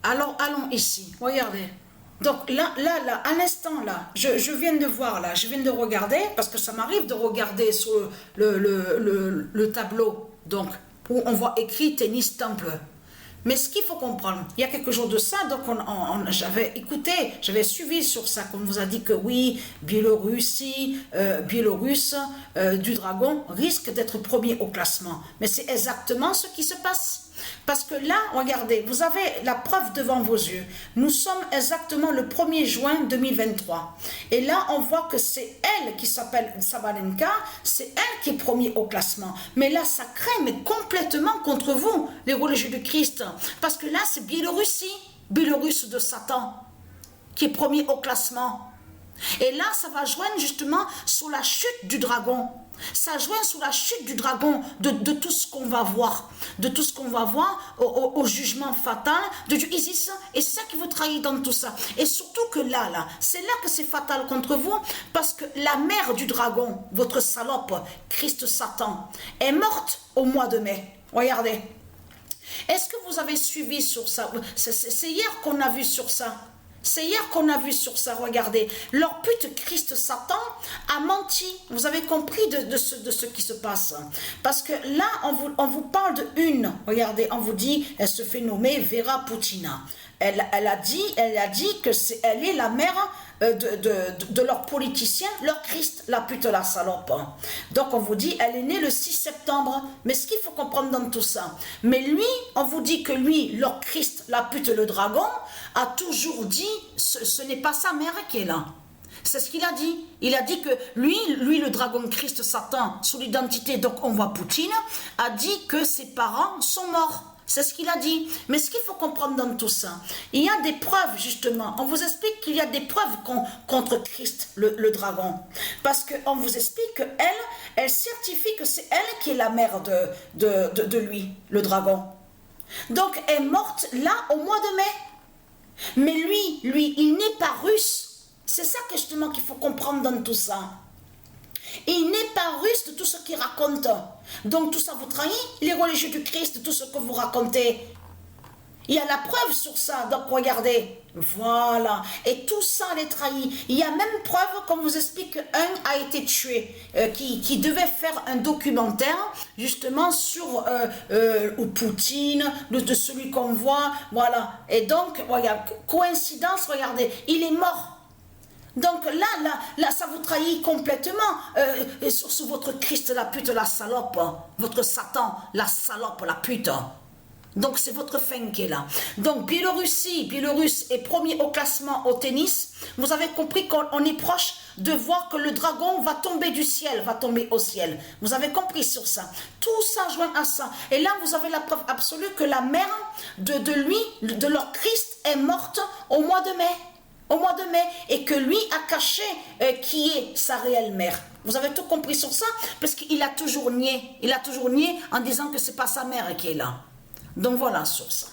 Alors, allons ici. Regardez. Donc, là, à l'instant, là, je viens de voir, là, je viens de regarder, parce que ça m'arrive de regarder sur le tableau, donc, où on voit écrit tennis temple. Mais ce qu'il faut comprendre, il y a quelques jours de ça, donc j'avais écouté, j'avais suivi sur ça, qu'on vous a dit que oui, Biélorussie, Biélorusse du Dragon risque d'être premier au classement. Mais c'est exactement ce qui se passe. Parce que là, regardez, vous avez la preuve devant vos yeux. Nous sommes exactement le 1er juin 2023. Et là, on voit que c'est elle qui s'appelle Sabalenka, c'est elle qui est premier au classement. Mais là, ça craint mais complètement contre vous, les religieux du Christ. Parce que là, c'est Biélorussie, Biélorusse de Satan, qui est premier au classement. Et là, ça va joindre justement sous la chute du dragon. Ça joint sous la chute du dragon de tout ce qu'on va voir. De tout ce qu'on va voir au jugement fatal de Isis. Et c'est ça qui vous trahit dans tout ça. Et surtout que là, c'est là que c'est fatal contre vous. Parce que la mère du dragon, votre salope, Christ Satan, est morte au mois de mai. Regardez. Est-ce que vous avez suivi sur ça? C'est hier qu'on a vu sur ça. C'est hier qu'on a vu sur ça, regardez. Leur pute Christ Satan a menti. Vous avez compris de ce qui se passe. Parce que là, on vous parle de une. Regardez, on vous dit, elle se fait nommer Vera Putina. Elle a dit que elle est la mère de leur politicien, leur Christ, la pute, la salope. Donc on vous dit, elle est née le 6 septembre. Mais ce qu'il faut comprendre dans tout ça, mais lui, on vous dit que lui, leur Christ, la pute, le dragon, a toujours dit, ce n'est pas sa mère qui est là. C'est ce qu'il a dit. Il a dit que lui, le dragon Christ Satan, sous l'identité, donc on voit Poutine, a dit que ses parents sont morts. C'est ce qu'il a dit. Mais ce qu'il faut comprendre dans tout ça, il y a des preuves justement. On vous explique qu'il y a des preuves contre Christ, le dragon. Parce qu'on vous explique qu'elle certifie que c'est elle qui est la mère de lui, le dragon. Donc elle est morte là au mois de mai. Mais lui, il n'est pas russe. C'est ça que justement qu'il faut comprendre dans tout ça. Il n'est pas russe de tout ce qu'il raconte. Donc tout ça vous trahit, les religieux du Christ, tout ce que vous racontez. Il y a la preuve sur ça, donc regardez. Voilà. Et tout ça les trahit. Il y a même preuve, comme vous explique, qu'un a été tué, qui devait faire un documentaire, justement, sur Poutine, de celui qu'on voit. Voilà. Et donc, regarde, coïncidence, regardez, il est mort. Donc là, ça vous trahit complètement sur votre Christ, la pute, la salope, votre Satan, la salope, la pute. Donc c'est votre fin qui est là. Donc Biélorusse est premier au classement au tennis. Vous avez compris qu'on est proche de voir que le dragon va tomber du ciel, va tomber au ciel. Vous avez compris sur ça. Tout ça joint à ça. Et là, vous avez la preuve absolue que la mère de leur Christ est morte au mois de mai. Au mois de mai, et que lui a caché qui est sa réelle mère. Vous avez tout compris sur ça? Parce qu'il a toujours nié. Il a toujours nié en disant que c'est pas sa mère qui est là. Donc voilà sur ça.